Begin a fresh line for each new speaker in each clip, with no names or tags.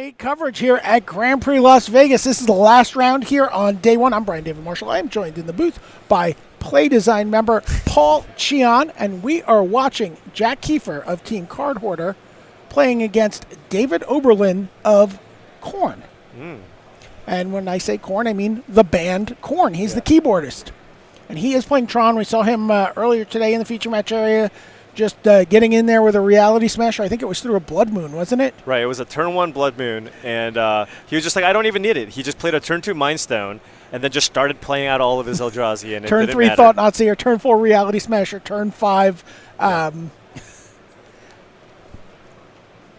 8 coverage here at Grand Prix Las Vegas. This is the last round here on day one. I'm Brian David Marshall. I am joined in the booth by Play Design member Paul Cheon, and we are watching Jack Kiefer of Team Card Hoarder playing against David Oberlin of Korn. And when I say Korn, I mean the band Korn. He's the keyboardist. And he is playing Tron. We saw him earlier today in the feature match area, just getting in there with a reality smasher. I think it was through a Blood Moon, wasn't it?
Right, it was a turn 1 Blood Moon, and he was just like, I don't even need it. He just played a turn 2 Mind Stone, and then just started playing out all of his Eldrazi, and
turn
it didn't
3
matter.
Thought Nazi, turn 4 Reality Smasher, turn 5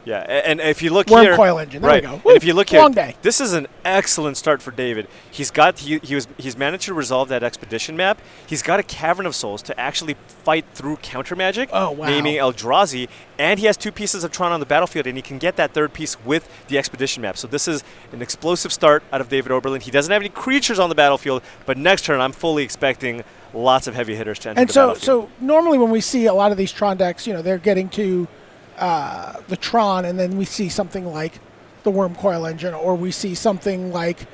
Yeah, and if you look
Worm
here,
Coil Engine. There
right,
we go.
and
Woo,
if you look here,
long day.
this is an excellent start for David. He's managed to resolve that expedition map. He's got a Cavern of Souls to actually fight through counter magic, naming Eldrazi, and he has 2 pieces of Tron on the battlefield, and he can get that third piece with the expedition map. So this is an explosive start out of David Oberlin. He doesn't have any creatures on the battlefield, but next turn I'm fully expecting lots of heavy hitters to enter the battlefield.
So normally when we see a lot of these Tron decks, they're getting to the Tron, and then we see something like the Worm Coil Engine, or we see something like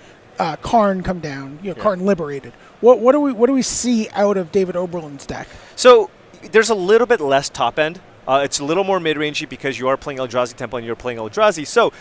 Karn come down, Karn Liberated. What do we see out of David Oberlin's deck?
So there's a little bit less top end. It's a little more mid-rangey because you are playing Eldrazi Temple and you're playing Eldrazi. So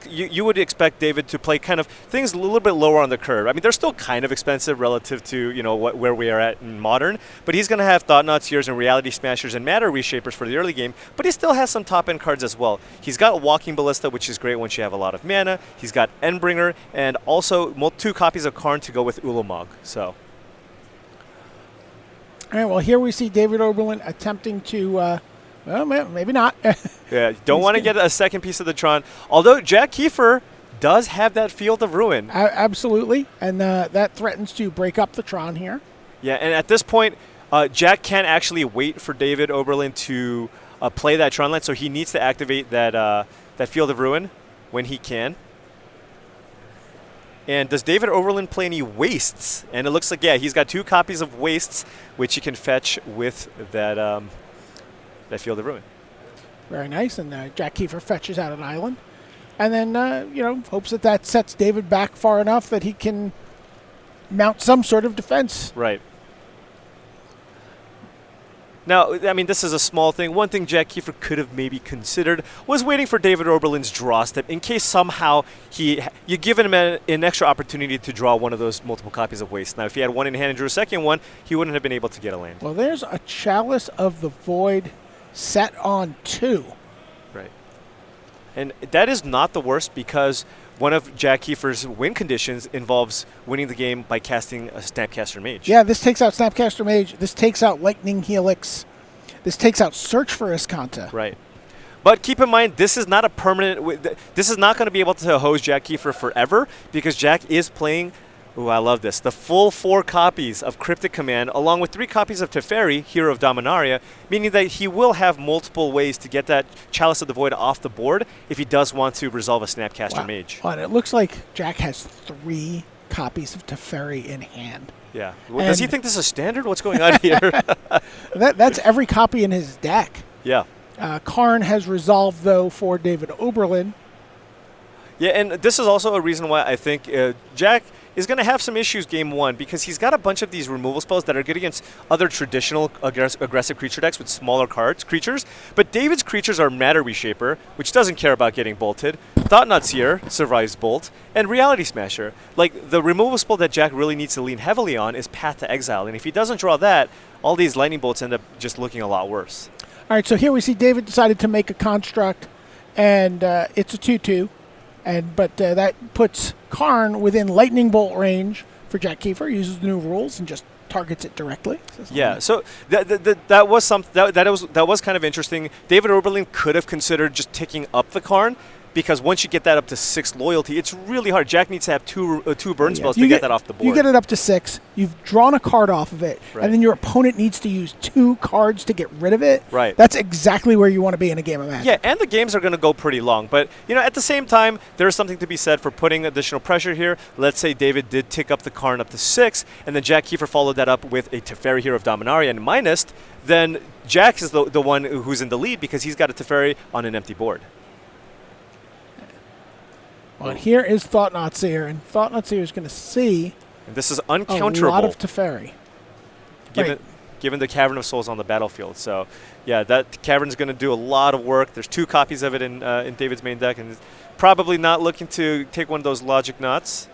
you would expect David to play kind of things a little bit lower on the curve. I mean, they're still kind of expensive relative to where we are at in Modern, but he's going to have Thought-Knot Seers and Reality Smashers and Matter Reshapers for the early game. But he still has some top-end cards as well. He's got Walking Ballista, which is great once you have a lot of mana. He's got Endbringer and also 2 copies of Karn to go with Ulamog. So.
All right. Well, here we see David Oberlin attempting to. Well, maybe not.
Yeah, don't want to get a second piece of the Tron. Although Jack Kiefer does have that Field of Ruin.
Absolutely, and that threatens to break up the Tron here.
Yeah, and at this point, Jack can't actually wait for David Oberlin to play that Tron land, so he needs to activate that Field of Ruin when he can. And does David Oberlin play any Wastes? And it looks like, he's got 2 copies of Wastes, which he can fetch with that Field of Ruin.
Very nice, and Jack Kiefer fetches out an island. And then, hopes that sets David back far enough that he can mount some sort of defense.
Right. Now, I mean, this is a small thing. One thing Jack Kiefer could have maybe considered was waiting for David Oberlin's draw step in case somehow you given him an extra opportunity to draw one of those multiple copies of Waste. Now, if he had one in hand and drew a second one, he wouldn't have been able to get a land.
Well, there's a Chalice of the Void set on 2.
Right. And that is not the worst because one of Jack Kiefer's win conditions involves winning the game by casting a Snapcaster Mage.
Yeah, this takes out Snapcaster Mage. This takes out Lightning Helix. This takes out Search for Iskanta.
Right. But keep in mind, this is not a permanent. This is not going to be able to hose Jack Kiefer forever because Jack is playing. Ooh, I love this. The full 4 copies of Cryptic Command, along with 3 copies of Teferi, Hero of Dominaria, meaning that he will have multiple ways to get that Chalice of the Void off the board if he does want to resolve a Snapcaster Mage.
And it looks like Jack has 3 copies of Teferi in hand.
Yeah. Well, does he think this is standard? What's going on here?
That's every copy in his deck.
Yeah.
Karn has resolved, though, for David Oberlin.
Yeah, and this is also a reason why I think Jack is going to have some issues game 1 because he's got a bunch of these removal spells that are good against other traditional aggressive creature decks with smaller creatures. But David's creatures are Matter Reshaper, which doesn't care about getting bolted. Thought-Knot Seer survives Bolt, and Reality Smasher. Like, the removal spell that Jack really needs to lean heavily on is Path to Exile, and if he doesn't draw that, all these Lightning Bolts end up just looking a lot worse.
All right, so here we see David decided to make a construct, and it's a 2/2. But that puts Karn within Lightning Bolt range for Jack Kiefer. Uses the new rules and just targets it directly.
Yeah, so that was kind of interesting. David Oberlin could have considered just ticking up the Karn because once you get that up to 6 loyalty, it's really hard. Jack needs to have two burn spells to get that off the board.
You get it up to 6. You've drawn a card off of it, and then your opponent needs to use 2 cards to get rid of it.
Right.
That's exactly where you want to be in a game of Magic.
Yeah, and the games are going to go pretty long. But, at the same time, there is something to be said for putting additional pressure here. Let's say David did tick up the Karn up to 6, and then Jack Kiefer followed that up with a Teferi Hero of Dominaria and minus, then Jack is the one who's in the lead because he's got a Teferi on an empty board.
Well, and here is Thought-Knot Seer, and Thought-Knot Seer is going to see
And this is
a
uncounterable.
lot of Teferi.
Given the Cavern of Souls on the battlefield. So, yeah, that Cavern's going to do a lot of work. There's 2 copies of it in David's main deck, and probably not looking to take one of those Logic Knots.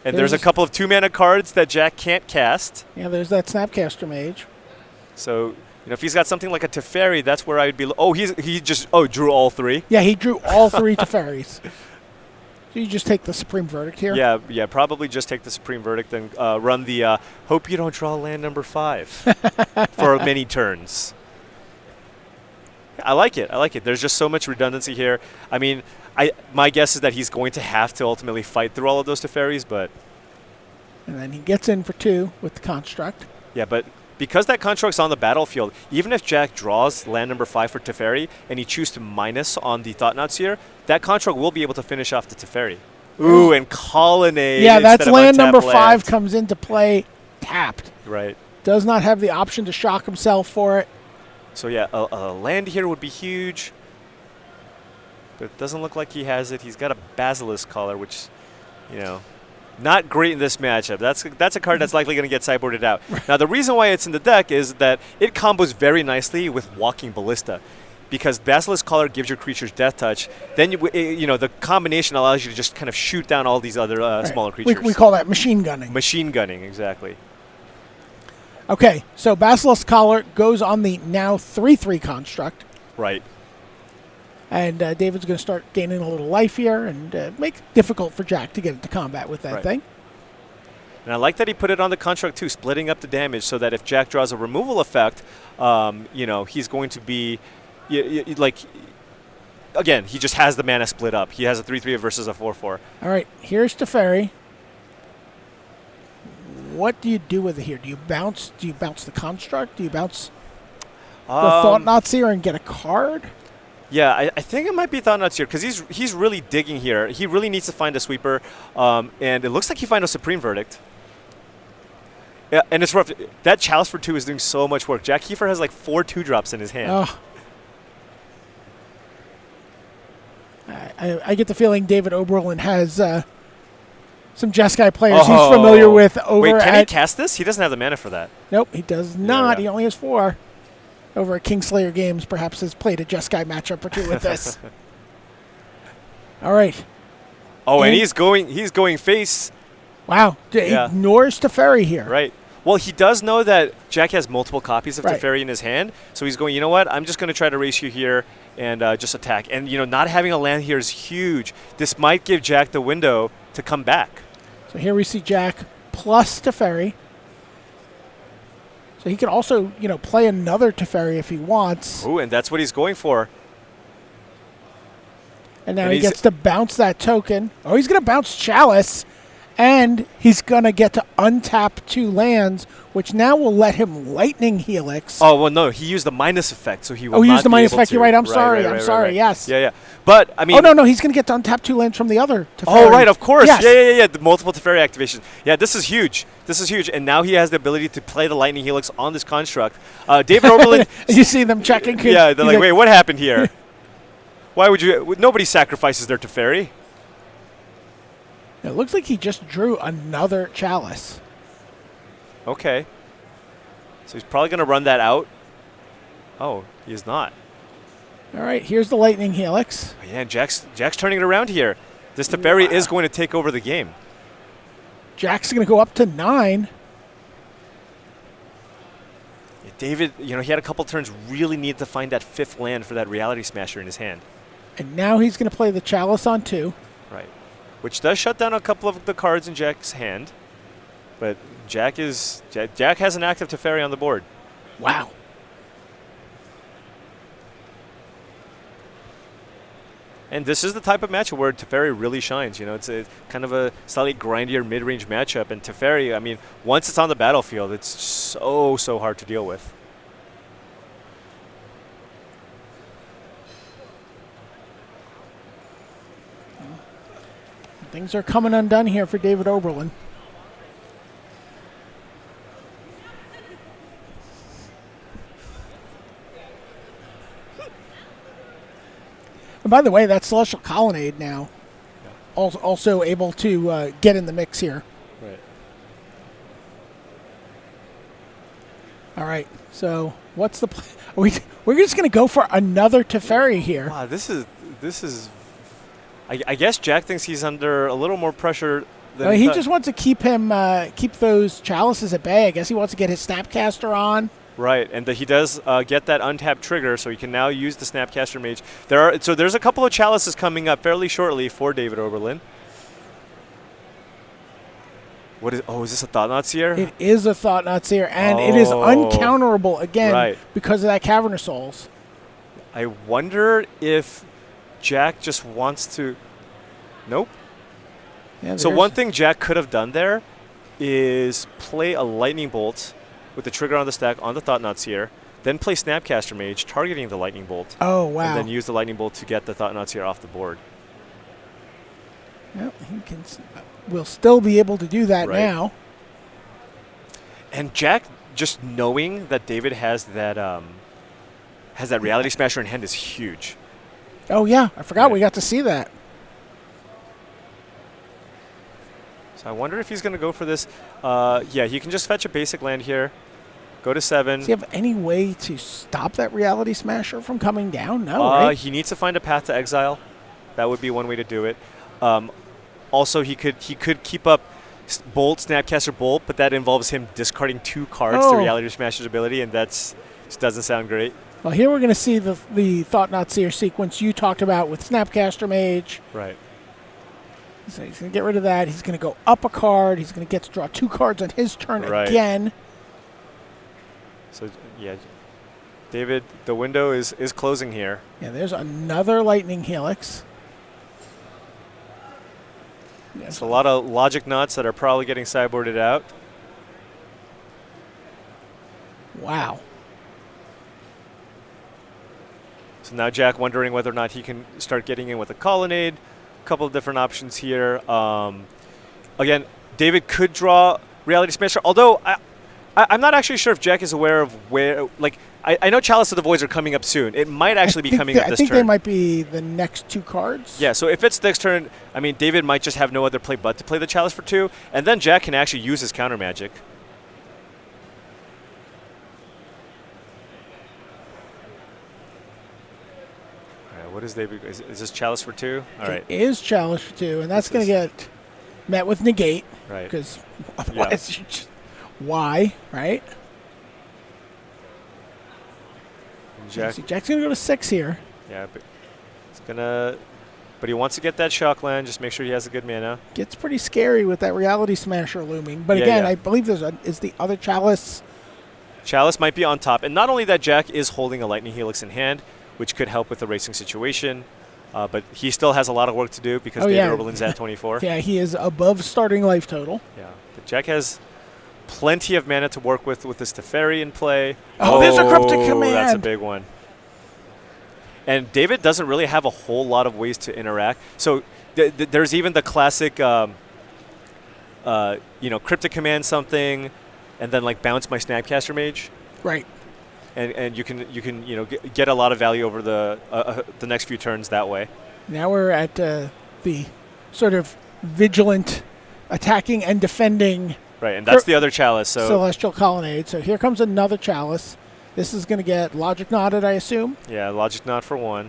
And there's a couple of 2-mana cards that Jack can't cast.
Yeah, there's that Snapcaster Mage.
So, if he's got something like a Teferi, that's where I would be. He just drew all 3.
Yeah, he drew all 3 Teferis. So you just take the Supreme Verdict here?
Yeah, probably just take the Supreme Verdict and run the hope you don't draw land number 5 for many turns. I like it. There's just so much redundancy here. I mean, my guess is that he's going to have to ultimately fight through all of those Teferis, but...
And then he gets in for 2 with the Construct.
Yeah, but because that Construct's on the battlefield, even if Jack draws land number 5 for Teferi and he chooses to minus on the Thought-Knot Seer, that Construct will be able to finish off the Teferi. Ooh, and Colonnade.
Yeah, that's land number 5
land.
comes into play tapped.
Right.
Does not have the option to shock himself for it.
So yeah, a land here would be huge. But it doesn't look like he has it. He's got a Basilisk Collar, which, not great in this matchup. That's a card that's likely going to get sideboarded out. Now, the reason why it's in the deck is that it combos very nicely with Walking Ballista. Because Basilisk Collar gives your creatures Death Touch, then the combination allows you to just kind of shoot down all these other smaller creatures.
We call that machine gunning.
Machine gunning, exactly.
Okay, so Basilisk Collar goes on the now 3/3 Construct.
Right.
And David's going to start gaining a little life here and make it difficult for Jack to get into combat with that thing.
And I like that he put it on the Construct too, splitting up the damage so that if Jack draws a removal effect, he's going to be... again, he just has the mana split up. He has a 3/3 versus a 4/4.
All right, here's Teferi. What do you do with it here? Do you bounce the Construct? Do you bounce the Thought-Knot Seer and get a card?
Yeah, I think it might be Thought-Knot Seer because he's really digging here. He really needs to find a sweeper, and it looks like he found a Supreme Verdict. Yeah, and it's rough. That Chalice for 2 is doing so much work. Jack Kiefer has like 4 2-drops in his hand.
Oh. I get the feeling David Oberlin has some Jeskai players he's familiar with over
Wait, can he cast this? He doesn't have the mana for that.
Nope, he does not.
Yeah.
He only has 4. Over at Kingslayer Games, perhaps has played a Jeskai matchup or 2 with this. All right.
Oh, and he's going face.
Wow. Ignores Teferi here.
Right. Well, he does know that Jack has multiple copies of
Right.
Teferi in his hand, so he's going, you know what, I'm just going to try to race you here and just attack. And, not having a land here is huge. This might give Jack the window to come back.
So here we see Jack plus Teferi. So he could also, play another Teferi if he wants.
Ooh, and that's what he's going for.
And now he gets to bounce that token. Oh, he's going to bounce Chalice. And he's going to get to untap 2 lands, which now will let him Lightning Helix.
Oh, well, no, he used the minus effect, so he will
he
not
used the
be
minus
able
effect.
to.
You're right. I'm sorry. Yes.
Yeah. But, I mean...
Oh, no, he's going to get to untap 2 lands from the other Teferi.
Oh, right, of course.
Yes.
Yeah. The multiple Teferi activations. Yeah, this is huge. And now he has the ability to play the Lightning Helix on this construct. David Oberlin...
You see them checking?
Yeah, they're like, wait, what happened here? Why would you... Nobody sacrifices their Teferi.
It looks like he just drew another Chalice.
Okay. So he's probably going to run that out. Oh, he is not.
All right, here's the Lightning Helix.
Oh, yeah, and Jack's turning it around here. This Teferi is going to take over the game.
Jack's going to go up to 9.
Yeah, David, he had a couple turns, really needed to find that 5th land for that Reality Smasher in his hand.
And now he's going to play the Chalice on 2.
Right. Which does shut down a couple of the cards in Jack's hand. But Jack has an active Teferi on the board.
Wow.
And this is the type of matchup where Teferi really shines. It's a kind of a slightly grindier mid-range matchup. And Teferi, I mean, once it's on the battlefield, it's so hard to deal with.
Things are coming undone here for David Oberlin. And by the way, that Celestial Colonnade now also able to get in the mix here.
Right.
All right. So what's the plan? We're just going to go for another Teferi here.
Wow, this is. I guess Jack thinks he's under a little more pressure than
He just wants to keep those chalices at bay. I guess he wants to get his Snapcaster on.
Right, and he does get that untapped trigger, so he can now use the Snapcaster Mage. There's a couple of chalices coming up fairly shortly for David Oberlin. What is? Oh, is this a Thought-Knot Seer?
It is a Thought-Knot Seer, and it is uncounterable again because of that Cavern of Souls.
I wonder if Jack just wants to. Nope.
Yeah,
so one thing Jack could have done there is play a Lightning Bolt with the trigger on the stack on the Thought-Knot Seer, then play Snapcaster Mage targeting the Lightning Bolt.
Oh, wow.
And then use the Lightning Bolt to get the Thought-Knot Seer off the board.
Yep, we'll still be able to do that now.
And Jack, just knowing that David has that Reality Smasher in hand is huge.
Oh, yeah. I forgot we got to see that.
So I wonder if he's going to go for this. Yeah, he can just fetch a basic land here. Go to 7.
Does he have any way to stop that Reality Smasher from coming down? No, right?
He needs to find a path to exile. That would be one way to do it. Also, he could keep up Bolt, Snapcaster Bolt, but that involves him discarding 2 cards to Reality Smasher's ability, and just doesn't sound great.
Well, here we're going to see the Thought-Knot Seer sequence you talked about with Snapcaster Mage.
Right.
So he's going to get rid of that. He's going to go up a card. He's going to get to draw 2 cards on his turn again.
So, yeah, David, the window is closing here.
Yeah, there's another Lightning Helix.
It's a lot of logic nuts that are probably getting sideboarded out.
Wow.
So now Jack wondering whether or not he can start getting in with a Colonnade. A couple of different options here. Again, David could draw Reality Smasher, although I'm not actually sure if Jack is aware of where, like, I know Chalice of the Voids are coming up soon. It might actually be coming up this turn.
I think they might be the next 2 cards.
Yeah, so if it's next turn, I mean, David might just have no other play but to play the Chalice for 2, and then Jack can actually use his counter magic. All right, what is David? Is this Chalice for 2? All right.
It is Chalice for 2, and that's going to get met with negate.
Right.
Because otherwise, why, right? Jack's going to go to 6 here.
Yeah, but but he wants to get that shock land. Just make sure he has a good mana.
Gets pretty scary with that Reality Smasher looming. But again, I believe is the other Chalice.
Chalice might be on top. And not only that, Jack is holding a Lightning Helix in hand, which could help with the racing situation. But he still has a lot of work to do because David Oberlin's at 24.
Yeah, he is above starting life total.
Yeah, but Jack has plenty of mana to work with this Teferi in play.
Oh, there's a Cryptic Command.
That's a big one. And David doesn't really have a whole lot of ways to interact. So there's even the classic, Cryptic Command something, and then like bounce my Snapcaster Mage.
Right.
And you can get a lot of value over the next few turns that way.
Now we're at the sort of vigilant attacking and defending.
Right, and that's the other Chalice. So
Celestial Colonnade. So here comes another Chalice. This is going to get Logic Knotted, I assume.
Yeah, Logic Knot for 1.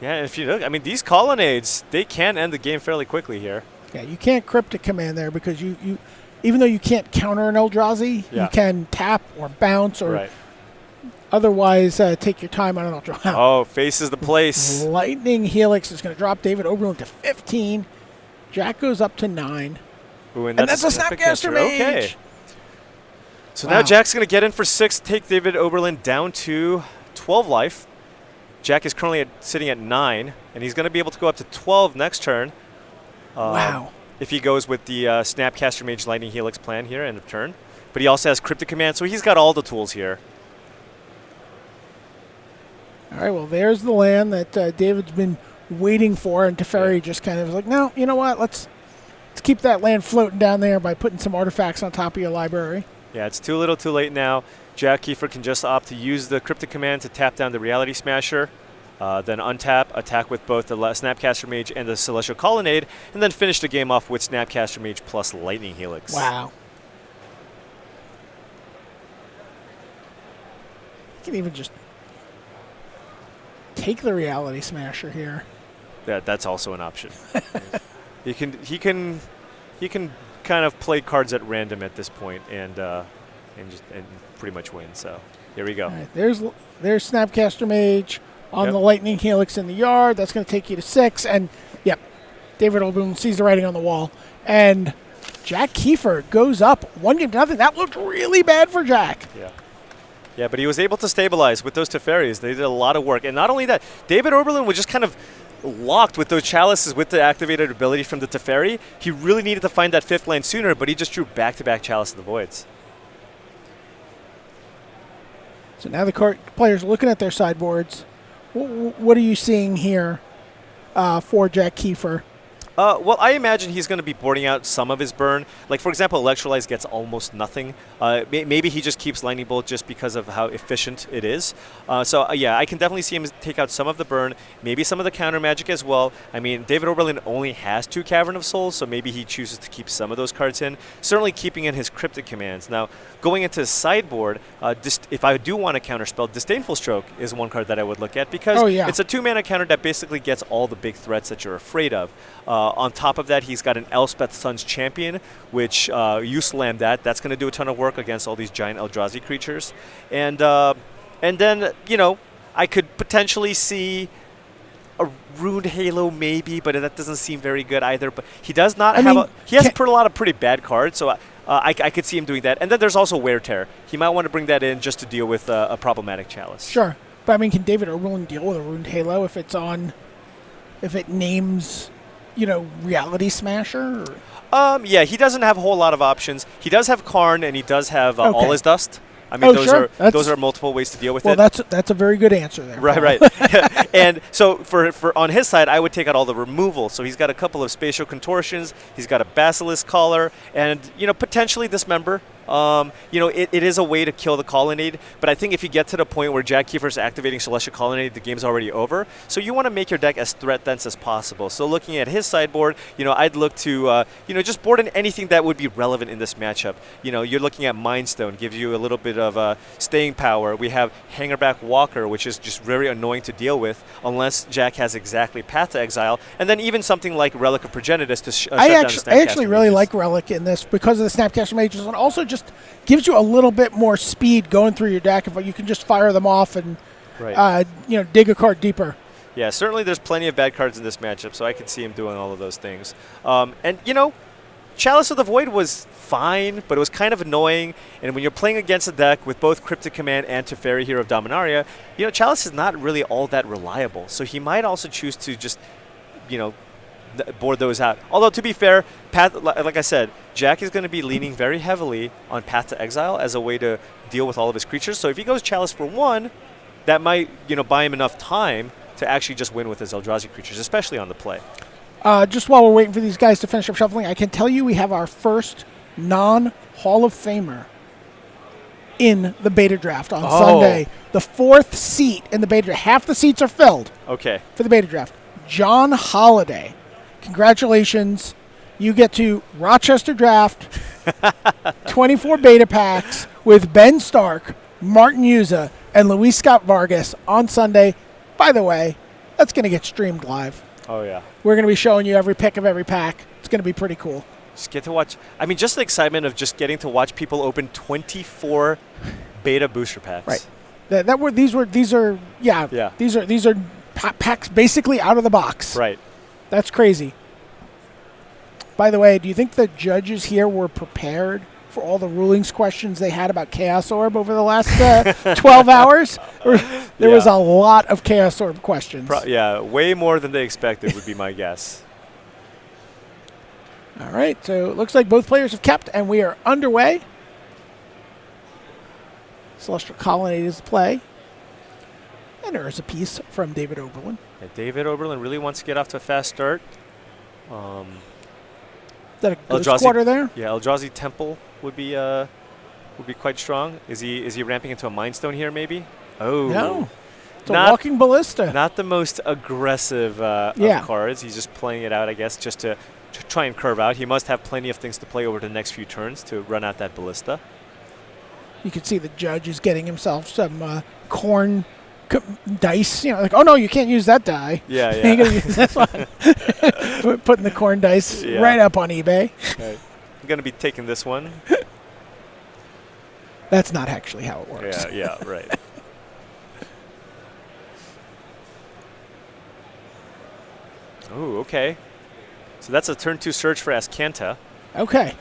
Yeah, and if you look, I mean, these Colonnades, they can end the game fairly quickly here.
Yeah, you can't Cryptic Command there because you even though you can't counter an Eldrazi, you can tap or bounce or otherwise take your time on an Eldrazi.
Oh, faces the place.
Lightning Helix is going to drop David Oberlin to 15. Jack goes up to 9.
Ooh, and
that's a Snapcaster Mage.
Okay. So now Jack's going to get in for 6, take David Oberlin down to 12 life. Jack is currently sitting at 9, and he's going to be able to go up to 12 next turn.
Wow.
If he goes with the Snapcaster Mage Lightning Helix plan here, end of turn. But he also has Cryptic Command, so he's got all the tools here.
All right, well, there's the land that David's been waiting for, and Teferi just kind of was like, no, you know what, let's keep that land floating down there by putting some artifacts on top of your library.
Yeah, it's too little too late now. Jack Kiefer can just opt to use the Cryptic Command to tap down the Reality Smasher, then untap, attack with both the Snapcaster Mage and the Celestial Colonnade, and then finish the game off with Snapcaster Mage plus Lightning Helix.
Wow. You can even just take the Reality Smasher here.
That's also an option. he can kind of play cards at random at this point and pretty much win. So here we go.
All right, there's Snapcaster Mage on the Lightning Helix in the yard. That's going to take you to 6. And yep, David Oberlin sees the writing on the wall. And Jack Kiefer goes up 1-0. That looked really bad for Jack.
Yeah. Yeah, but he was able to stabilize with those Teferis. They did a lot of work. And not only that, David Oberlin was just kind of locked with those chalices with the activated ability from the Teferi. He really needed to find that 5th land sooner, but he just drew back-to-back Chalice of the Voids.
So now the players are looking at their sideboards. What are you seeing here for Jack Kiefer?
Well, I imagine he's going to be boarding out some of his burn. Like, for example, Electrolyze gets almost nothing. Maybe he just keeps Lightning Bolt just because of how efficient it is. Yeah, I can definitely see him take out some of the burn, maybe some of the counter magic as well. I mean, David Oberlin only has 2 Cavern of Souls, so maybe he chooses to keep some of those cards in. Certainly keeping in his Cryptic Commands. Now, going into his sideboard, if I do want to counterspell, Disdainful Stroke is one card that I would look at because it's a 2-mana counter that basically gets all the big threats that you're afraid of. On top of that, he's got an Elspeth Sun's Champion, which you slam that. That's going to do a ton of work against all these giant Eldrazi creatures. And then, I could potentially see a Ruined Halo maybe, but that doesn't seem very good either. But he does not he has a lot of pretty bad cards, so I could see him doing that. And then there's also Wear Tear. He might want to bring that in just to deal with a problematic Chalice.
Sure. But, I mean, can David Oberlin deal with a Ruined Halo if it names Reality Smasher?
Yeah, he doesn't have a whole lot of options. He does have Karn, and he does have All Is Dust. I mean, those are multiple ways to deal with it.
Well, that's a very good answer there.
Right. And so for on his side, I would take out all the removal. So he's got a couple of Spatial Contortions. He's got a Basilisk Collar, and potentially Dismember. It is a way to kill the Colonnade, but I think if you get to the point where Jack Kiefer's activating Celestial Colonnade, the game's already over. So you want to make your deck as threat dense as possible. So looking at his sideboard, I'd look to, just board in anything that would be relevant in this matchup. You're looking at Mind Stone, gives you a little bit of staying power. We have Hangerback Walker, which is just very annoying to deal with unless Jack has exactly Path to Exile, and then even something like Relic of Progenitus to shut down the Snapcaster
I actually really
Mages.
like Relic in this because of the Snapcaster Mages, and also just gives you a little bit more speed going through your deck if you can just fire them off and dig a card deeper.
Yeah, certainly there's plenty of bad cards in this matchup, so I could see him doing all of those things. Chalice of the Void was fine, but it was kind of annoying. And when you're playing against a deck with both Cryptic Command and Teferi Hero of Dominaria, Chalice is not really all that reliable. So he might also choose to just, board those out. Although, to be fair, like I said, Jack is going to be leaning very heavily on Path to Exile as a way to deal with all of his creatures. So if he goes Chalice for 1, that might buy him enough time to actually just win with his Eldrazi creatures, especially on the play.
Just while we're waiting for these guys to finish up shuffling, I can tell you we have our first non-Hall of Famer in the beta draft on Sunday. The 4th seat in the beta draft. Half the seats are filled for the beta draft. John Holiday. Congratulations. You get to Rochester Draft 24 beta packs with Ben Stark, Martin Yuza, and Luis Scott Vargas on Sunday. By the way, that's going to get streamed live.
Oh, yeah.
We're going to be showing you every pick of every pack. It's going to be pretty cool.
Just get to watch. I mean, just the excitement of just getting to watch people open 24 beta booster packs.
Right. These are packs basically out of the box.
Right.
That's crazy. By the way, do you think the judges here were prepared for all the rulings questions they had about Chaos Orb over the last 12 hours? There was a lot of Chaos Orb questions.
Way more than they expected would be my guess.
All right, so it looks like both players have kept, and we are underway. Celestial Colonnade is the play. And there is a piece from David Oberlin.
Yeah, David Oberlin really wants to get off to a fast start.
Is that a Ghost Quarter there?
Yeah, Eldrazi Temple would be would be quite strong. Is he ramping into a Mind Stone here, maybe? Oh.
No. It's a walking ballista.
Not the most aggressive of cards. He's just playing it out, I guess, just to try and curve out. He must have plenty of things to play over the next few turns to run out that ballista.
You can see the judge is getting himself some corn dice. You know, like, oh no, you can't use that die.
Yeah,
You gotta use this one. Putting the corn dice right up on eBay.
Right. I'm gonna be taking this one.
That's not actually how it works.
Yeah, right. Oh, okay. So that's a turn 2 search for Ascanta.
Okay.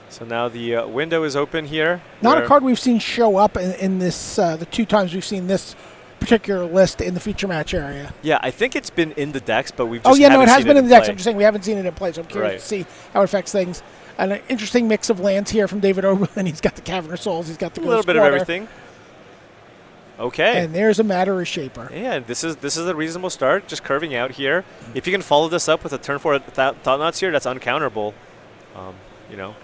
So now the window is open here.
Not a card we've seen show up in this, the 2 times we've seen this particular list in the feature match area.
Yeah, I think it's been in the decks, but we've just
it has been in the decks.
play.
I'm just saying we haven't seen it in play, so I'm curious to see how it affects things. And an interesting mix of lands here from David Oberlin. He's got the Cavern of Souls. He's got the
a little bit of everything. Okay.
And there's a Matter of Shaper.
Yeah, this is a reasonable start, just curving out here. If you can follow this up with a turn 4 Thought-Knots here, that's uncounterable. You know,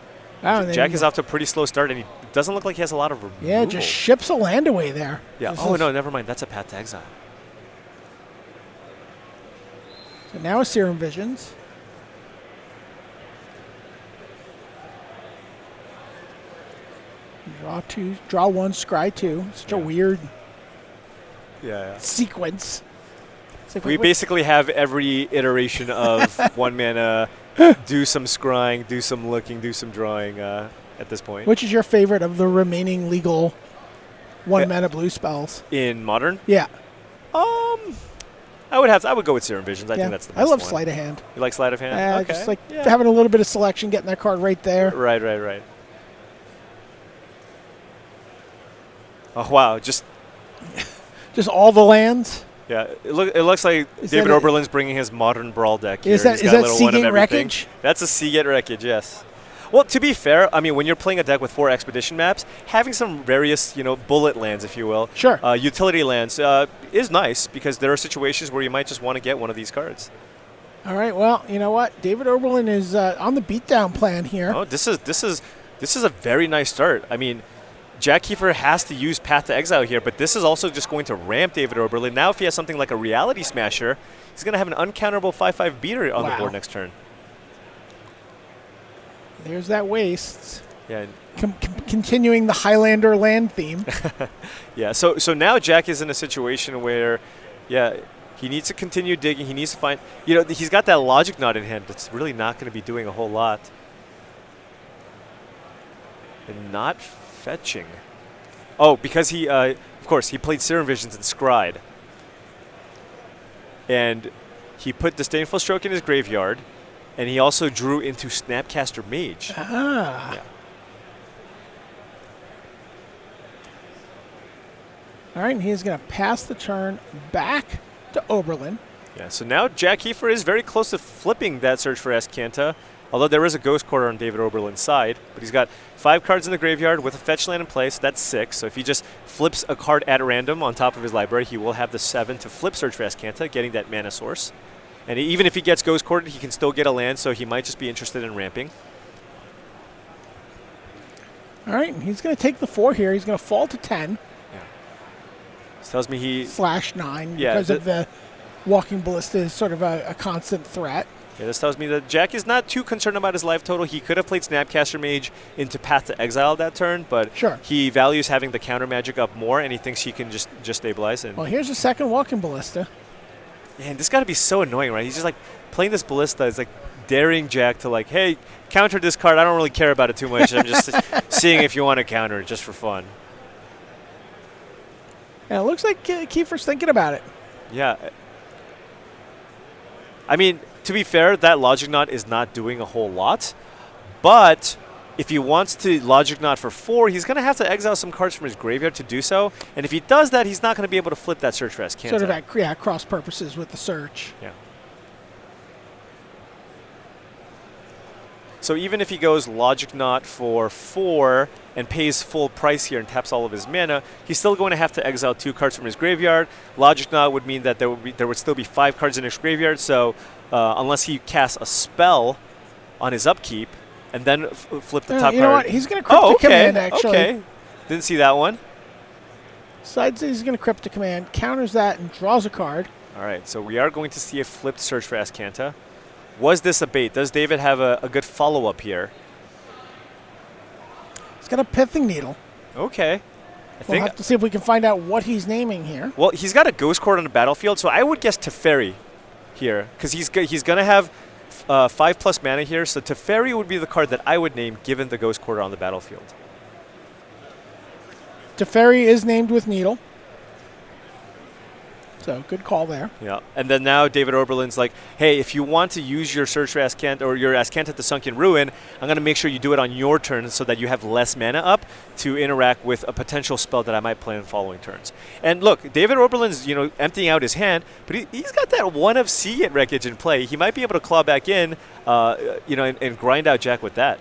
Jack is off to a pretty slow start, and he doesn't look like he has a lot of removal.
Yeah, just ships a land away there.
Yeah. Oh, no, never mind. That's a Path to Exile.
So now a Serum Visions. Draw 2, draw 1, scry 2. Such a weird sequence. Like,
we basically have every iteration of 1 mana, do some scrying, do some looking, do some drawing at this point.
Which is your favorite of the remaining legal 1 mana blue spells?
In Modern?
Yeah.
I would go with Serum Visions. I think that's the best
I love
one.
Sleight of Hand.
You like Sleight of Hand?
I just like having a little bit of selection, getting that card right there.
Right. Oh, wow. Just
all the lands?
Yeah, it looks like David Oberlin's bringing his Modern Brawl deck here.
Is that Seagate Wreckage?
That's a Seagate Wreckage, yes. Well, to be fair, I mean, when you're playing a deck with 4 expedition maps, having some various, bullet lands, if you will, utility lands, is nice because there are situations where you might just want to get one of these cards.
All right, well, you know what? David Oberlin is on the beatdown plan here.
Oh, this is a very nice start. I mean, Jack Kiefer has to use Path to Exile here, but this is also just going to ramp David Oberlin. Now if he has something like a Reality Smasher, he's going to have an uncounterable 5/5 beater on the board next turn.
There's that Wastes.
Yeah.
Continuing the Highlander land theme.
Yeah, so now Jack is in a situation where, he needs to continue digging. He needs to find, he's got that Logic Knot in hand that's really not going to be doing a whole lot. And not fetching. Oh, because he, of course, he played Serum Visions and Scryed. And he put Disdainful Stroke in his graveyard, and he also drew into Snapcaster Mage.
Ah.
Yeah.
All right, and he's going to pass the turn back to Oberlin.
Yeah, so now Jack Kiefer is very close to flipping that search for Ascanta. Although there is a Ghost Quarter on David Oberlin's side, but he's got 5 cards in the graveyard with a fetch land in place. That's 6. So if he just flips a card at random on top of his library, he will have the 7 to flip Search for Ascanta, getting that mana source. And even if he gets Ghost Quartered, he can still get a land, so he might just be interested in ramping.
All right, and he's going to take the 4 here. He's going to fall to 10.
Yeah. This tells me he...
/9 because of the Walking Ballista is sort of a constant threat.
Yeah, this tells me that Jack is not too concerned about his life total. He could have played Snapcaster Mage into Path to Exile that turn, but he values having the counter magic up more, and he thinks he can just stabilize. And
well, here's a second Walking Ballista.
Man, this got to be so annoying, right? He's just like playing this Ballista. It's like daring Jack to like, hey, counter this card. I don't really care about it too much. I'm just seeing if you want to counter it just for fun.
Yeah, it looks like Kiefer's thinking about it.
Yeah. I mean, to be fair, that Logic Knot is not doing a whole lot, but if he wants to Logic Knot for 4, he's going to have to exile some cards from his graveyard to do so, and if he does that, he's not going to be able to flip that Search for Ascanta.
Sort of at cross purposes with the search.
Yeah. So even if he goes Logic Knot for 4 and pays full price here and taps all of his mana, he's still going to have to exile 2 cards from his graveyard. Logic Knot would mean that there would still be 5 cards in his graveyard, so unless he casts a spell on his upkeep, and then flip the top
You know
card.
what? He's going to cryptic command, actually.
Okay. Didn't see that one.
Decides he's going to cryptic command, counters that, and draws a card.
All right, so we are going to see a flipped search for Azcanta. Was this a bait? Does David have a good follow-up here?
He's got a Pithing Needle.
Okay.
We'll have to see if we can find out what he's naming here.
Well, he's got a Ghost Court on the battlefield, so I would guess Teferi here, because he's going to have 5+ mana here, so Teferi would be the card that I would name given the Ghost Quarter on the battlefield.
Teferi is named with Needle. So, good call there.
Yeah, and then now David Oberlin's like, hey, if you want to use your Search for Azcanta or your Azcanta at the Sunken Ruin, I'm going to make sure you do it on your turn so that you have less mana up to interact with a potential spell that I might play in following turns. And look, David Oberlin's, emptying out his hand, but he's got that 1 of Sea at Wreckage in play. He might be able to claw back in, and grind out Jack with that.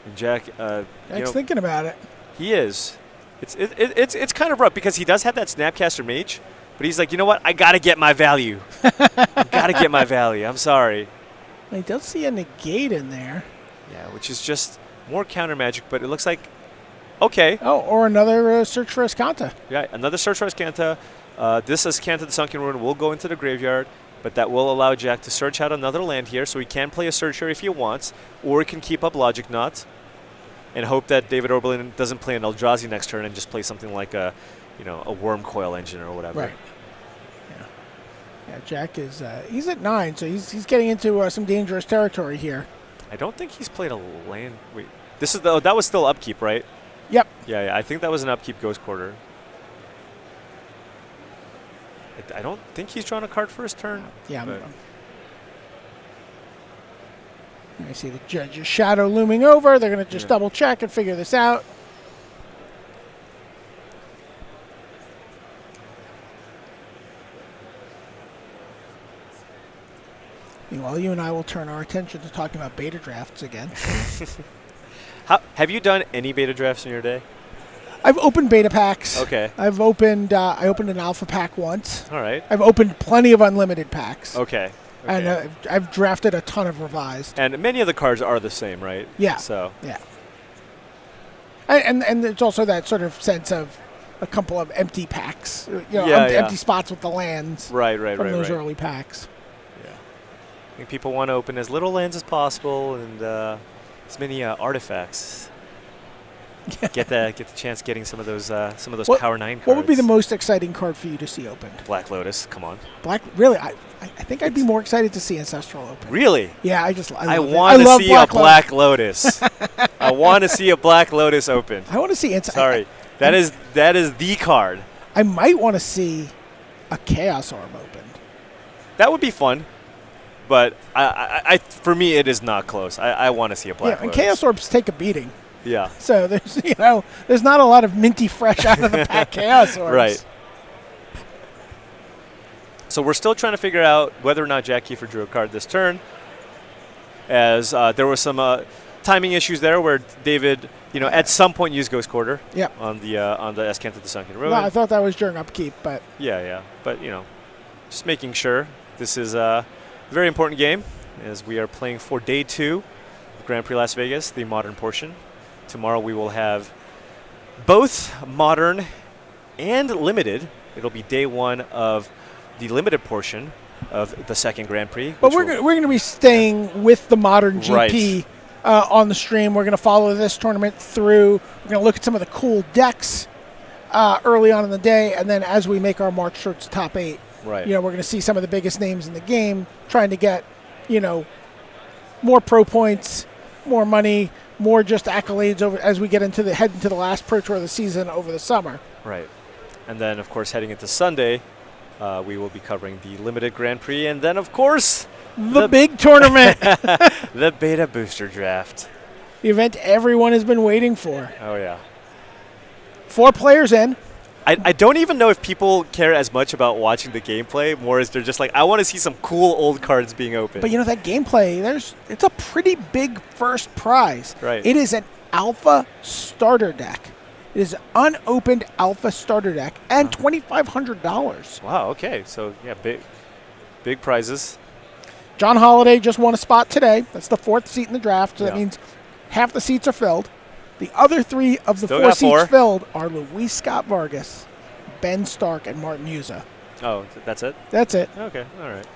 And Jack,
Jack's thinking about it.
He is. It's kind of rough because he does have that Snapcaster Mage, but he's like, you know what? I got to get my value. I got to get my value. I'm sorry.
He does see a negate in there.
Yeah, which is just more counter magic, but it looks like, okay.
Oh, or another Search for Azcanta.
Yeah, another Search for Azcanta. This Azcanta the Sunken Ruin will go into the graveyard, but that will allow Jack to search out another land here, so he can play a Searcher if he wants, or he can keep up Logic Knot and hope that David Oberlin doesn't play an Eldrazi next turn and just play something like a Worm Coil Engine or whatever.
Right. Yeah, Jack is he's at 9, so he's getting into some dangerous territory here.
I don't think he's played a land. Wait, that was still upkeep, right?
Yep.
Yeah, I think that was an upkeep Ghost Quarter. I don't think he's drawn a card for his turn.
Yeah. I see the Judge's Shadow looming over. They're going to just double check and figure this out. Meanwhile, you and I will turn our attention to talking about beta drafts again.
Have you done any beta drafts in your day?
I've opened beta packs.
Okay.
I opened an alpha pack once.
All right.
I've opened plenty of unlimited packs.
Okay.
And I've drafted a ton of revised.
And many of the cards are the same, right?
Yeah.
So.
Yeah. And there's also that sort of sense of a couple of empty packs, empty spots with the lands.
Right.
From those early packs.
Yeah. I think people want to open as little lands as possible and as many artifacts. Get the chance getting some of those Power 9 cards.
What would be the most exciting card for you to see opened?
Black Lotus. Come on.
Really? I think I'd be more excited to see Ancestral open.
Really?
Yeah,
I want to see a Black Lotus. I want to see a Black Lotus open.
I want to see
Sorry. That is the card.
I might want to see a Chaos Orb opened.
That would be fun. But I for me it is not close. I want to see a Black Lotus.
And Chaos Orbs take a beating.
Yeah.
So there's not a lot of minty fresh out of the pack Chaos Orbs.
Right. So we're still trying to figure out whether or not Jack Kiefer drew a card this turn, as there were some timing issues there where David, at some point used Ghost Quarter.
Yep.
On the Azcanta the Sunken Ruin.
No, I thought that was during upkeep, but.
Yeah. But just making sure this is a very important game as we are playing for day 2 of Grand Prix Las Vegas, the modern portion. Tomorrow we will have both modern and limited. It'll be day 1 of the limited portion of the second Grand Prix.
But we're going to be staying with the modern GP on the stream. We're going to follow this tournament through. We're going to look at some of the cool decks early on in the day, and then as we make our march towards the top 8, we're going to see some of the biggest names in the game, trying to get, more pro points, more money, more just accolades as we head into the last Pro Tour of the season over the summer. Right.
And then, of course, heading into Sunday, we will be covering the limited Grand Prix, and then, of course,
the big tournament,
the beta booster draft,
the event everyone has been waiting for.
Oh yeah,
4 players in.
I don't even know if people care as much about watching the gameplay, more as they're just like, I want to see some cool old cards being opened.
But that gameplay, it's a pretty big first prize.
Right.
It is an alpha starter deck. It is an unopened alpha starter deck and $2,500.
Wow. Okay. So yeah, big prizes.
John Holiday just won a spot today. That's the 4th seat in the draft, so that
Yeah.
means half the seats are filled. The other 3 of the
Still
4
got
seats
4.
filled are Luis Scott Vargas, Ben Stark, and Martin Yuza.
Oh, that's it?
That's it.
Okay, all right.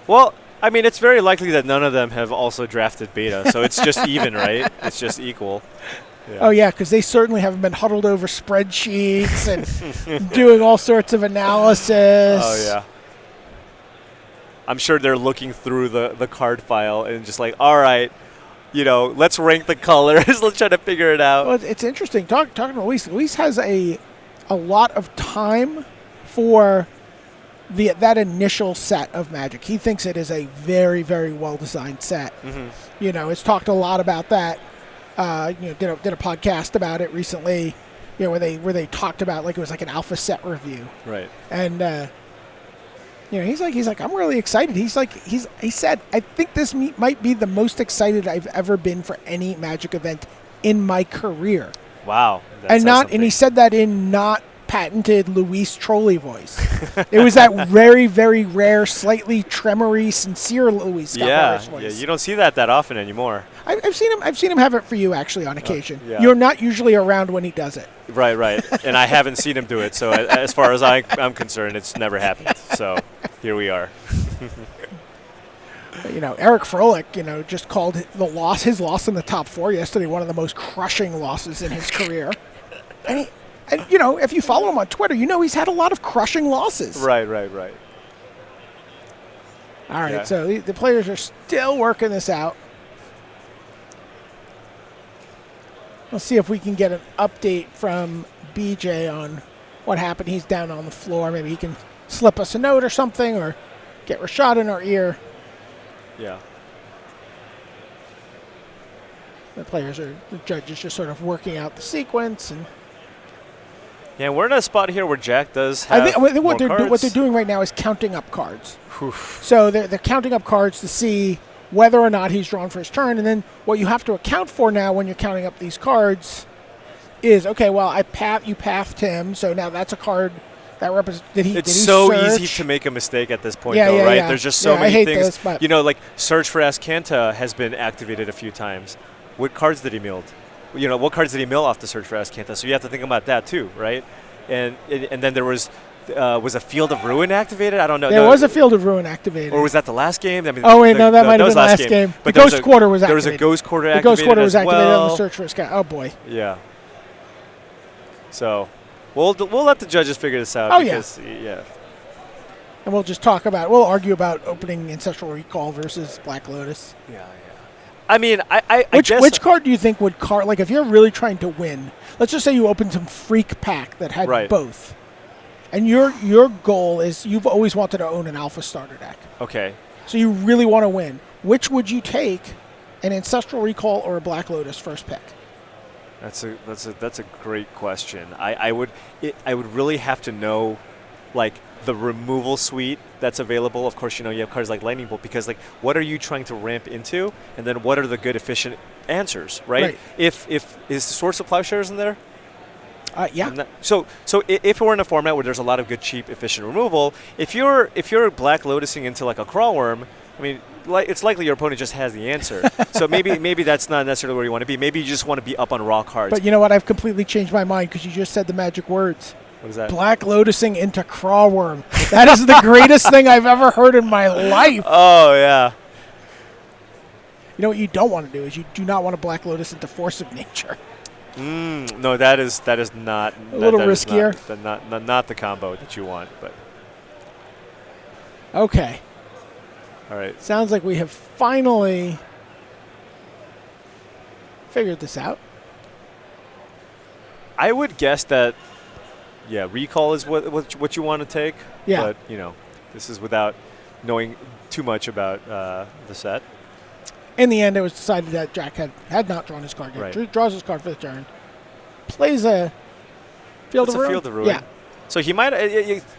Well, I mean, it's very likely that none of them have also drafted Beta, so it's just even, right? It's just equal. Yeah.
Oh, yeah, because they certainly haven't been huddled over spreadsheets and doing all sorts of analysis.
Oh, yeah. I'm sure they're looking through the card file and just like, all right, let's rank the colors. Let's try to figure it out.
Well, it's interesting. Talking to Luis. Luis has a lot of time for that initial set of Magic. He thinks it is a very, very well-designed set.
Mm-hmm.
It's talked a lot about that. Did a podcast about it recently, where they talked about like it was like an alpha set review.
Right.
And he's like I'm really excited. He said I think this might be the most excited I've ever been for any Magic event in my career.
Wow.
And he said that in not patented Luis Trolley voice. It was that very, very rare, slightly tremory, sincere Luis Scott Vargas voice.
Yeah, you don't see that often anymore.
I've seen him have it for you actually on occasion.
Yeah.
You're not usually around when he does it.
Right. And I haven't seen him do it, so as far as I'm concerned, it's never happened. So here we are.
Eric Froelich, just called his loss in the top 4 yesterday one of the most crushing losses in his career. And if you follow him on Twitter, he's had a lot of crushing losses.
Right.
All right,
Yeah.
so the players are still working this out. Let's see if we can get an update from BJ on what happened. He's down on the floor. Maybe he can slip us a note or something, or get Rashad in our ear.
Yeah.
The judges just sort of working out the sequence. And
Yeah, we're in a spot here where Jack does have
I think what
more
they're doing right now is counting up cards.
Oof.
So they're counting up cards to see whether or not he's drawn for his turn, and then what you have to account for now when you're counting up these cards is, okay, well, you pathed him, so now that's a card that represents.
It's so easy to make a mistake at this point,
Yeah,
though,
yeah,
right?
yeah.
There's just so
Yeah, I
many
hate
things.
this, but-
like Search for Ascanta has been activated a few times. What cards did he mill? What cards did he mill off the Search for Ascanta? So you have to think about that too, right? And then there was a Field of Ruin activated? I don't know.
There was a Field of Ruin activated.
Or was that the last game? I mean,
that might have been last game.
But
the Ghost Quarter was
There
activated.
was a Ghost Quarter
the
activated
Ghost Quarter was
as
activated
well.
on the Search for Ascanta. Oh, boy.
Yeah. So we'll let the judges figure this out.
Oh,
because, yeah.
And we'll argue about opening Ancestral Recall versus Black Lotus.
Yeah. I mean, I guess.
Which card do you think would like if you're really trying to win, let's just say you opened some freak pack that had
Right.
both. And your goal is you've always wanted to own an Alpha starter deck.
Okay.
So you really want to win. Which would you take, an Ancestral Recall or a Black Lotus first pick?
That's a great question. I would really have to know, like, the removal suite that's available. Of course, you have cards like Lightning Bolt, because like, what are you trying to ramp into, and then what are the good efficient answers, right? If is the Source of Plowshares in there?
Yeah.
So if we're in a format where there's a lot of good, cheap, efficient removal, if you're Black Lotusing into like a Crawl Worm, I mean, it's likely your opponent just has the answer. So maybe that's not necessarily where you want to be. Maybe you just want to be up on raw cards.
But you know what? I've completely changed my mind because you just said the magic words.
What is that?
Black Lotusing into Crawl Worm. That is the greatest thing I've ever heard in my life.
Oh, yeah.
You know what you don't want to do is you do not want to Black Lotus into Force of Nature.
No, that is not
a little riskier.
Not the combo that you want, but
okay.
All right.
Sounds like we have finally figured this out.
I would guess that, recall is what you want to take.
Yeah.
But this is without knowing too much about the set.
In the end, it was decided that Jack had not drawn his card yet.
Right.
Draws his card for the turn. Plays a Field of Ruin.
Field of Ruin.
Yeah.
So he might,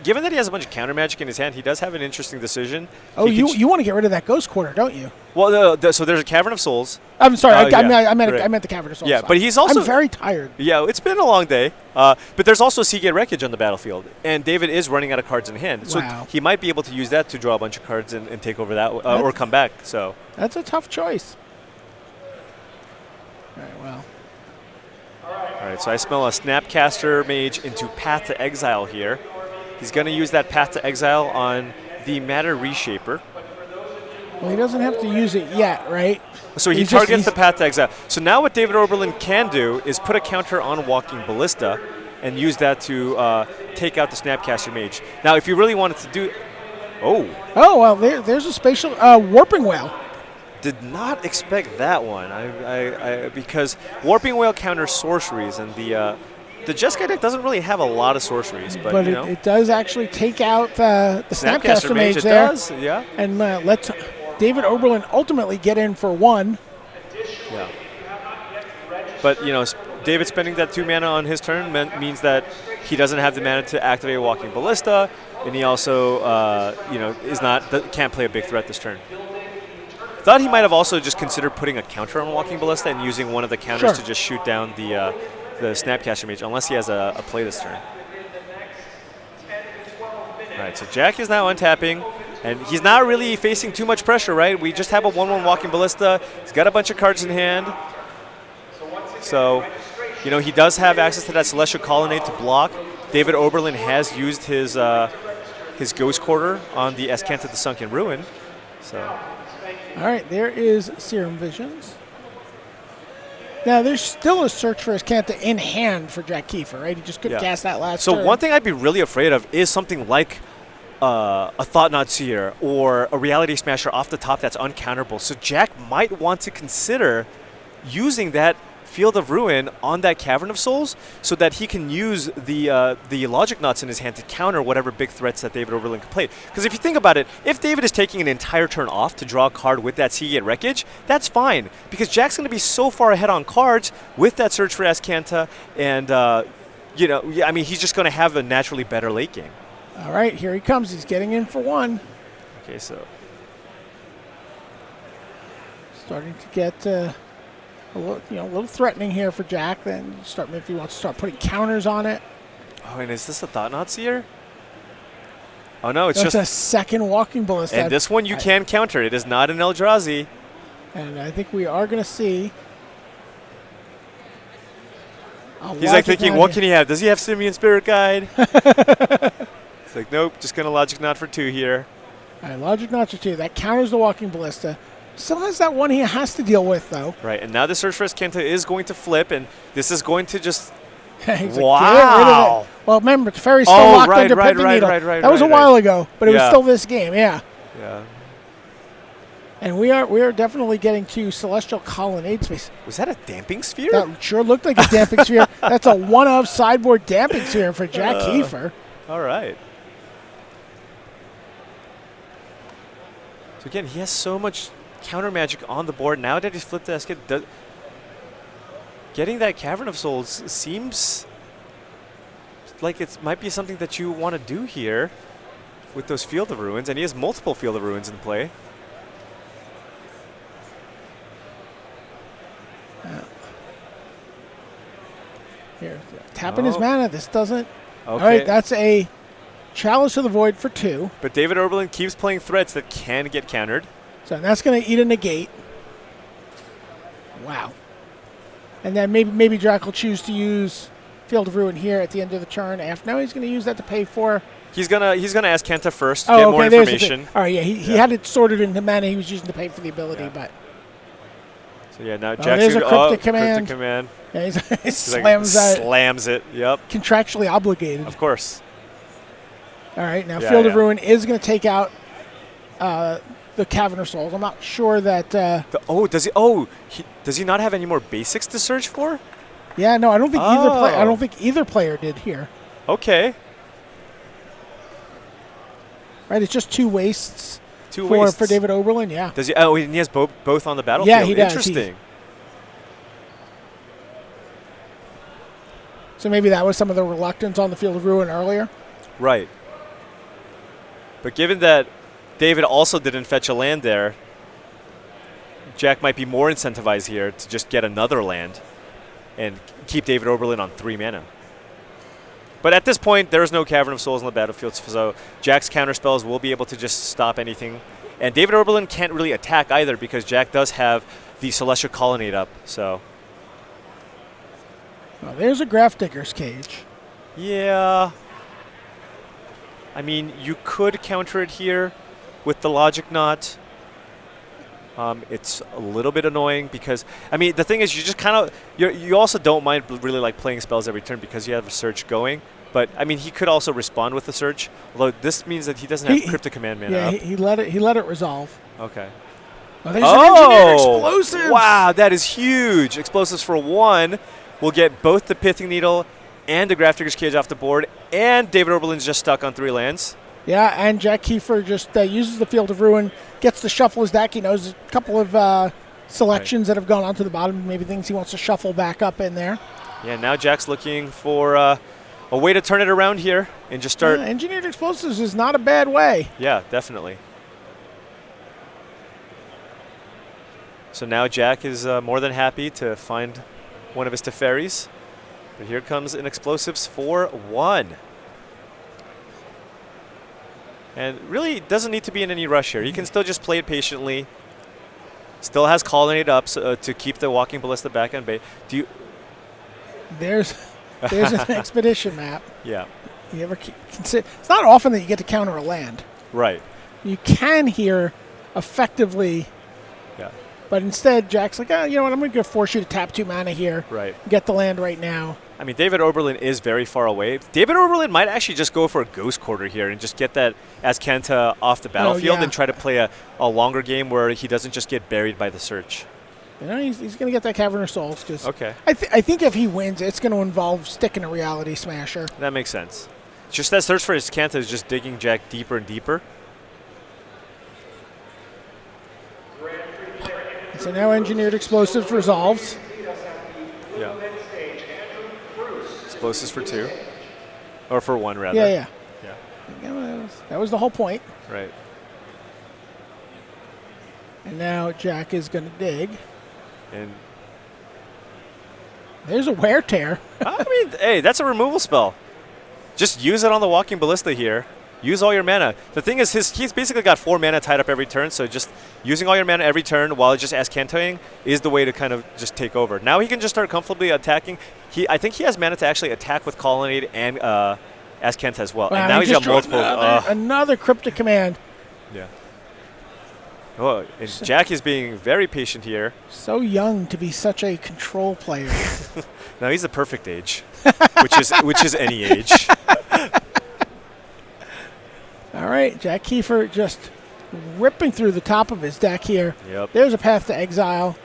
given that he has a bunch of counter magic in his hand, he does have an interesting decision.
Oh, you want to get rid of that Ghost Quarter, don't you?
Well, so there's a Cavern of Souls.
I'm sorry, I
right.
meant the Cavern of Souls.
Yeah, but he's also...
I'm very tired.
Yeah, it's been a long day. But there's also Seagate Wreckage on the battlefield, and David is running out of cards in hand. So he might be able to use that to draw a bunch of cards and take over that, or come back. So
that's a tough choice. All right, well.
All right, so I smell a Snapcaster Mage into Path to Exile here. He's going to use that Path to Exile on the Matter Reshaper.
Well, he doesn't have to use it yet, right?
So he targets the Path to Exile. So now what David Oberlin can do is put a counter on Walking Ballista and use that to take out the Snapcaster Mage. Now, if you really wanted to do... Oh,
well, there's a spatial Warping Whale.
Did not expect that one. Because Warping Whale counters sorceries, and the Jeskai deck doesn't really have a lot of sorceries. But you know,
it does actually take out the Snapcaster Mage
it
there.
Does, yeah.
And let's David Oberlin ultimately get in for one.
Yeah. But, you know, David spending that 2 mana on his turn means that he doesn't have the mana to activate Walking Ballista, and he also, can't play a big threat this turn. Thought he might have also just considered putting a counter on Walking Ballista and using one of the counters to just shoot down the Snapcaster Mage, unless he has a play this turn. All right, so Jack is now untapping, and he's not really facing too much pressure, right? We just have a 1/1 Walking Ballista. He's got a bunch of cards in hand. So, you know, he does have access to that Celestial Colonnade to block. David Oberlin has used his Ghost Quarter on the Escanta the Sunken Ruin. So...
All right, there is Serum Visions. Now, there's still a search for Escanta in hand for Jack Kiefer, right? He just couldn't cast that last turn.
So one thing I'd be really afraid of is something like a Thought-Knot Seer or a Reality Smasher off the top that's uncounterable. So Jack might want to consider using that Field of Ruin on that Cavern of Souls so that he can use the Logic Knots in his hand to counter whatever big threats that David Oberlin can play. Because if you think about it, if David is taking an entire turn off to draw a card with that Seagate Wreckage, that's fine. Because Jack's going to be so far ahead on cards with that Search for Escanta, and, he's just going to have a naturally better late game.
All right, here he comes. He's getting in for one.
Okay, so...
Starting to get... a little threatening here for Jack. Then if he wants to start putting counters on it.
Oh, and is this a Thought-Knot Seer? Oh no, it's
just a second Walking Ballista.
And this one you can counter. It is not an Eldrazi.
And I think we are going to see.
He's like thinking, what can he have? Does he have Simian Spirit Guide? It's like, nope, just going to Logic Knot for 2 here.
All right, Logic Knot for 2. That counters the Walking Ballista. Still has that one he has to deal with, though.
Right, and now the Search for Escanta is going to flip, and this is going to just...
Wow! Well, remember, Teferi's still locked under Pithing Needle. That was a while ago, but it was still this game, yeah.
Yeah.
And we are definitely getting to Celestial Colonnade space.
Was that a Damping Sphere?
That sure looked like a Damping Sphere. That's a one-of sideboard Damping Sphere for Jack Kiefer.
All right. So again, he has so much counter magic on the board. Now that he's flipped the Escanta, getting that Cavern of Souls seems like it might be something that you want to do here with those Field of Ruins, and he has multiple Field of Ruins in play.
Here, tapping his mana. This doesn't.
Okay.
All right, that's a Chalice of the Void for 2.
But David Oberlin keeps playing threats that can get countered.
So that's going to eat a negate. Wow. And then maybe Jack will choose to use Field of Ruin here at the end of the turn. No, he's going to use that to pay for.
He's gonna ask Kenta first, get more information.
All right, yeah, he had it sorted into mana he was using to pay for the ability, but.
So yeah, now Jack's
there's a Cryptic Command.
Cryptic Command.
Yeah, he
slams it. Yep.
Contractually obligated.
Of course.
All right, now Field of Ruin is going to take out the Cavern of Souls. I'm not sure that.
Does he not have any more basics to search for?
Yeah, no, I don't think either player. I don't think either player did here.
Okay.
Right, it's just 2 wastes. For David Oberlin. Yeah.
Does he? Oh, and he has both on the battlefield.
Yeah, he does.
Interesting.
So maybe that was some of the reluctance on the Field of Ruin earlier.
Right. But given that David also didn't fetch a land there, Jack might be more incentivized here to just get another land and keep David Oberlin on 3 mana. But at this point, there is no Cavern of Souls on the battlefield, so Jack's counterspells will be able to just stop anything. And David Oberlin can't really attack either because Jack does have the Celestial Colonnade up. So,
Well, there's a Grafdigger's Cage.
yeah. I mean, you could counter it here with the Logic Knot. It's a little bit annoying because, I mean, the thing is you just kind of, you also don't mind really like playing spells every turn because you have a search going. But, I mean, he could also respond with the search, although this means that he doesn't have Cryptic Command mana up.
He let it resolve.
Okay.
Oh, there's an Engineered Explosives!
Wow, that is huge. Explosives for 1 will get both the Pithing Needle and the Grafdigger's Cage off the board, and David Oberlin's just stuck on 3 lands.
Yeah, and Jack Kiefer just uses the Field of Ruin, gets to shuffle his deck. He knows a couple of selections that have gone onto the bottom, maybe things he wants to shuffle back up in there.
Yeah, now Jack's looking for a way to turn it around here and just start.
Engineered Explosives is not a bad way.
Yeah, definitely. So now Jack is more than happy to find one of his Teferis. But here comes an Explosives for 1. And really doesn't need to be in any rush here. He can still just play it patiently. Still has Colonnade up to keep the Walking Ballista back on bay. Do you?
There's an expedition map.
Yeah.
You ever consider? It's not often that you get to counter a land.
Right.
You can here effectively.
Yeah.
But instead, Jack's like, you know what? I'm going to force you to tap 2 mana here.
Right.
Get the land right now.
I mean, David Oberlin is very far away. David Oberlin might actually just go for a Ghost Quarter here and just get that Azcanta off the battlefield and try to play a longer game where he doesn't just get buried by the search.
You know, he's going to get that Cavern of Souls. Cause
okay.
I think if he wins, it's going to involve sticking a Reality Smasher.
That makes sense. It's just that search for Azcanta is just digging Jack deeper and deeper.
So now Engineered Explosives resolves.
Yeah. Explosives for 2. Or for 1, rather.
Yeah.
Yeah.
That was the whole point.
Right.
And now Jack is going to dig.
And
there's a Wear Tear.
I mean, hey, that's a removal spell. Just use it on the Walking Ballista here. Use all your mana. The thing is, he's basically got 4 mana tied up every turn, so just using all your mana every turn while just Azcantaing is the way to kind of just take over. Now he can just start comfortably attacking. I think he has mana to actually attack with Colonnade and Azcanta as well.
Wow,
and now he's got multiple.
Another Cryptic Command.
Yeah. Oh, and Jack is being very patient here.
So young to be such a control player.
Now he's the perfect age, which is any age.
All right, Jack Kiefer just ripping through the top of his deck here.
Yep.
There's a Path to Exile.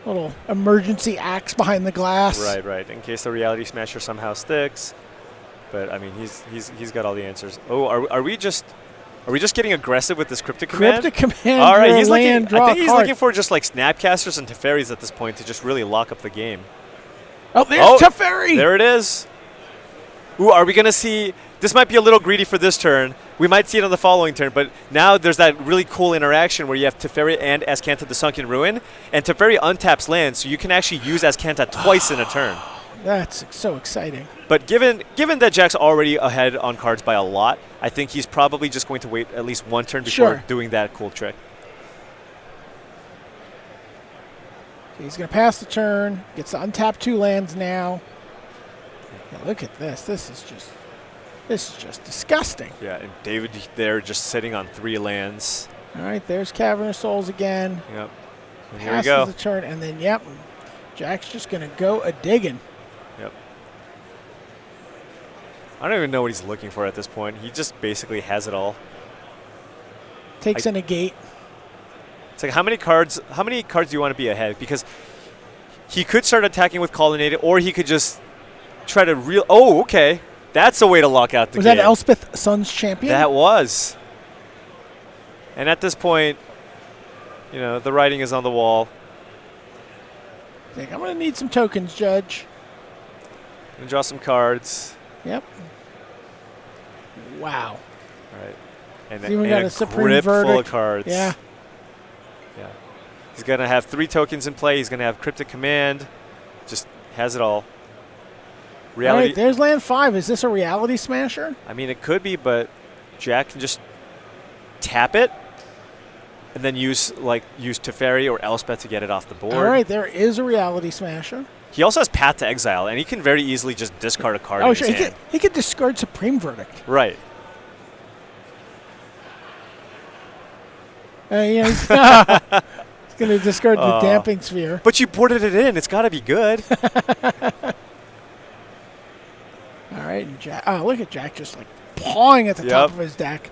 Little emergency axe behind the glass.
Right. In case the Reality Smasher somehow sticks. But I mean, he's got all the answers. Oh, are we just getting aggressive with this Cryptic Command?
Cryptic Command.
All right, he's looking. I think he's
card.
looking for just like Snapcasters and Teferis at this point to just really lock up the game.
Oh, there's Teferi.
There it is. Ooh, are we gonna see? This might be a little greedy for this turn. We might see it on the following turn, but now there's that really cool interaction where you have Teferi and Azcanta the Sunken Ruin, and Teferi untaps land, so you can actually use Azcanta twice in a turn.
That's so exciting.
But given that Jack's already ahead on cards by a lot, I think he's probably just going to wait at least 1 turn before doing that cool trick.
He's going to pass the turn, gets to untap 2 lands now. Yeah, look at this. This is just disgusting.
Yeah, and David there just sitting on 3 lands.
All right, there's Cavern of Souls again.
Yep. And here we go.
Passes the turn, and then, Jack's just going to go a-digging.
Yep. I don't even know what he's looking for at this point. He just basically has it all.
Takes a negate.
It's like how many cards do you want to be ahead? Because he could start attacking with Colonnade, or he could just try to oh, okay. That's a way to lock out the game.
Was that Elspeth Sun's Champion?
That was. And at this point, the writing is on the wall.
I'm going to need some tokens, Judge.
Gonna draw some cards.
Yep. Wow.
All right. And,
He's even
and
got
a
a Supreme
grip full of
Verdict.
cards.
Yeah.
Yeah. He's going to have 3 tokens in play. He's going to have Cryptic Command. Just has it all.
All
Reality.
right, there's land 5. Is this a Reality Smasher?
I mean, it could be, but Jack can just tap it and then use Teferi or Elspeth to get it off the board.
All right, there is a Reality Smasher.
He also has Path to Exile, and he can very easily just discard a card in
Oh,
his
sure.
hand.
He could discard Supreme Verdict.
Right.
He's going to discard the Damping Sphere.
But you boarded it in. It's got to be good.
All right, and Jack. Oh, look at Jack just like pawing at the top of his deck.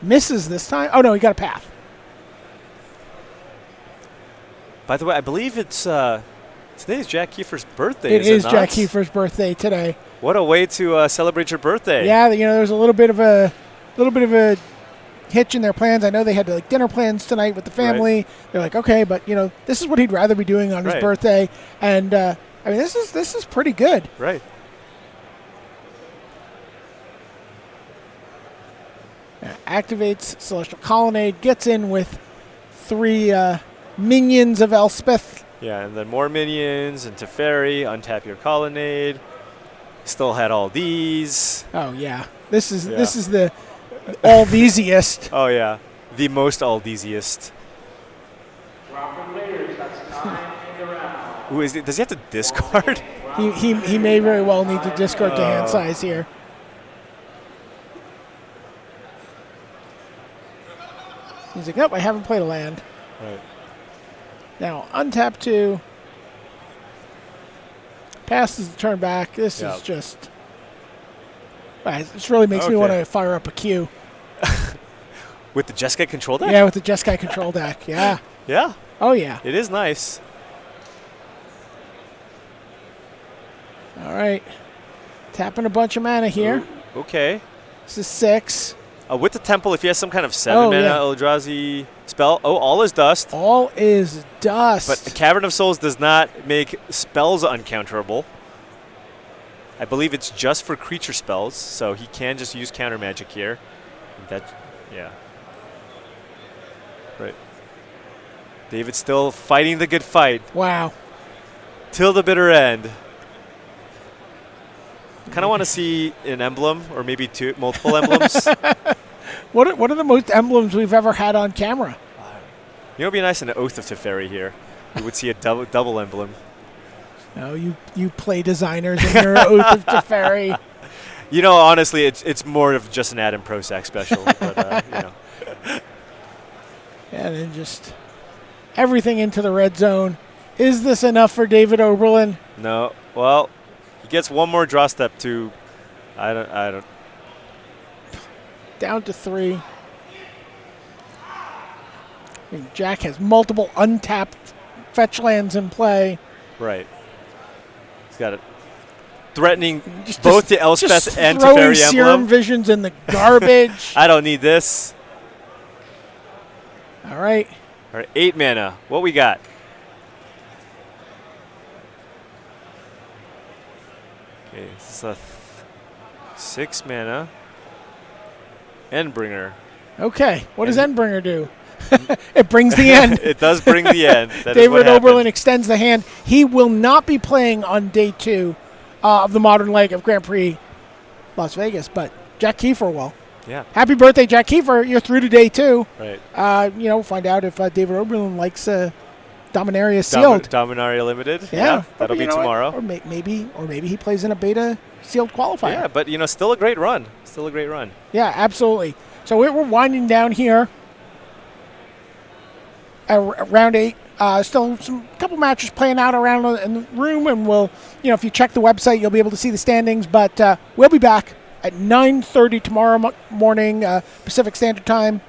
Misses this time. Oh, no, he got a path.
By the way, I believe it's today's Jack Kiefer's birthday.
It is
not?
Jack Kiefer's birthday today.
What a way to celebrate your birthday!
Yeah, there's a little bit of a hitch in their plans. I know they had dinner plans tonight with the family. Right. They're like, okay, but this is what he'd rather be doing on his birthday, and I mean, this is pretty good.
Right.
Activates Celestial Colonnade, gets in with 3 minions of Elspeth.
Yeah, and then more minions and Teferi, untap your Colonnade. Still had all these.
Oh yeah, this is the all thesiest.
Oh yeah, the most all thesiest. Ooh, does he have to discard?
He may very well need to discard to hand size here. He's like, nope, I haven't played a land.
Right.
Now, untap 2. Passes the turn back. This is just... This really makes me want to fire up a queue.
With the Jeskai control deck?
Yeah, with the Jeskai control deck, yeah.
Yeah.
Oh, yeah.
It is nice.
All right. Tapping a bunch of mana here.
Ooh, okay.
This is 6.
With the Temple, if he has some kind of 7-mana Eldrazi spell, all is dust.
All is dust.
But Cavern of Souls does not make spells uncounterable. I believe it's just for creature spells, so he can just use counter magic here. Yeah. Right. David's still fighting the good fight.
Wow.
Till the bitter end. Kind of want to see an emblem, or maybe multiple emblems.
What are the most emblems we've ever had on camera?
It would be nice an Oath of Teferi here. We would see a double emblem.
No, you play designers in your Oath of Teferi.
Honestly, it's more of just an Adam Prozac special. But,
And then just everything into the red zone. Is this enough for David Oberlin?
No. Well, he gets one more draw step to. I don't.
Down to 3. I mean, Jack has multiple untapped fetch lands in play.
Right. He's got it. Threatening both the Elspeth and
throwing
Teferi
Serum
emblem.
Visions in the garbage.
I don't need this.
All right.
All right, 8 mana. What we got? Okay, this is a 6 mana. Endbringer.
Okay. What does Endbringer do? It brings the end.
It does bring the end.
David Oberlin extends the hand. He will not be playing on day 2 of the modern leg of Grand Prix Las Vegas, but Jack Kiefer will.
Yeah.
Happy birthday, Jack Kiefer. You're through to day 2.
Right.
Find out if David Oberlin likes Dominaria Sealed.
Dominaria Limited.
Yeah.
That'll be tomorrow.
Or maybe he plays in a beta sealed qualifier.
Yeah, but still a great run.
Yeah, absolutely. So we're winding down here. Round 8. Still some couple matches playing out around in the room, and we'll, if you check the website, you'll be able to see the standings. But we'll be back at 9:30 tomorrow morning Pacific Standard Time.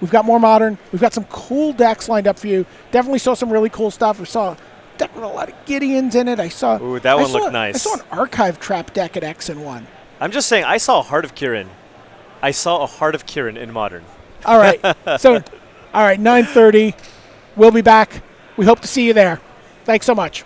We've got more Modern. We've got some cool decks lined up for you. Definitely saw some really cool stuff. We saw a deck with a lot of Gideons in it.
Ooh, that one looked nice.
I saw an Archive Trap deck at X and 1.
I'm just saying, I saw a Heart of Kirin. In Modern.
All right. So, all right, 9:30. We'll be back. We hope to see you there. Thanks so much.